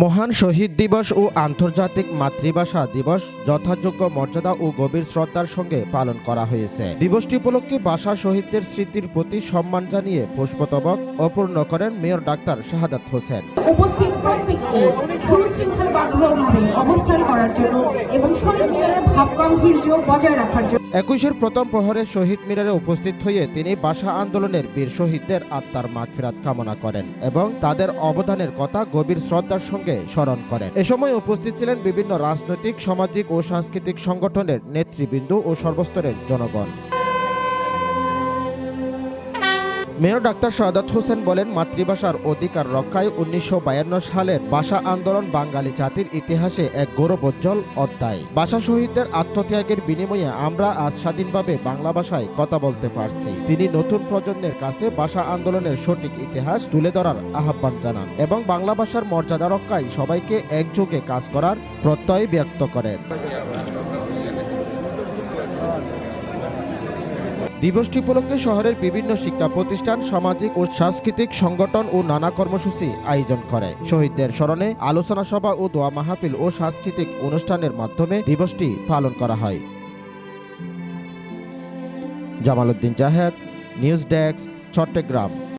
মহান শহীদ দিবস ও আন্তর্জাতিক মাতৃভাষা দিবস যথাযোগ্য মর্যাদা ও গভীর শ্রদ্ধার সঙ্গে পালন করা হয়েছে। দিবসটি উপলক্ষে ভাষা শহীদদের স্মৃতির প্রতি সম্মান জানিয়ে পুষ্পস্তবক অর্পণ করেন মেয়র ডাক্তার শাহাদাত হোসেন। উপস্থিত প্রত্যেককে সুশৃঙ্খলভাবে অবস্থান করার জন্য এবং শহীদ মিনারের ভাবগাম্ভীর্য বজায় রাখার জন্য ২১-এর প্রথম প্রহরে শহীদ মিনারে উপস্থিত হয়ে তিনি ভাষা আন্দোলনের বীর শহীদদের আত্মার মাগফিরাত কামনা করেন এবং তাদের অবদানের কথা গভীর শ্রদ্ধার সঙ্গে স্মরণ করেন। এ সময় উপস্থিত ছিলেন বিভিন্ন রাজনৈতিক, সামাজিক ও সাংস্কৃতিক সংগঠনের নেতৃবৃন্দ ও সর্বস্তরের জনগণ। মেয়র ডাক্তার শাহাদাত হোসেন বলেন, মাতৃভাষার অধিকার রক্ষায় ১৯৫২ সালের ভাষা আন্দোলন বাঙালি জাতির ইতিহাসে এক গৌরবোজ্জ্বল অধ্যায়। ভাষা শহীদদের আত্মত্যাগের বিনিময়ে আমরা আজ স্বাধীনভাবে বাংলা ভাষায় কথা বলতে পারছি। তিনি নতুন প্রজন্মের কাছে ভাষা আন্দোলনের সঠিক ইতিহাস তুলে ধরার আহ্বান জানান এবং বাংলা ভাষার মর্যাদা রক্ষায় সবাইকে একযোগে কাজ করার প্রত্যয় ব্যক্ত করেন। দিবসটি উপলক্ষে শহরের বিভিন্ন শিক্ষা প্রতিষ্ঠান, সামাজিক ও সাংস্কৃতিক সংগঠন ও নানা কর্মসূচি আয়োজন করে। শহীদদের স্মরণে আলোচনা সভা ও দোয়া মাহফিল ও সাংস্কৃতিক অনুষ্ঠানের মাধ্যমে দিবসটি পালন করা হয়। Jamal Uddin Zahed, news desk, Chittagong.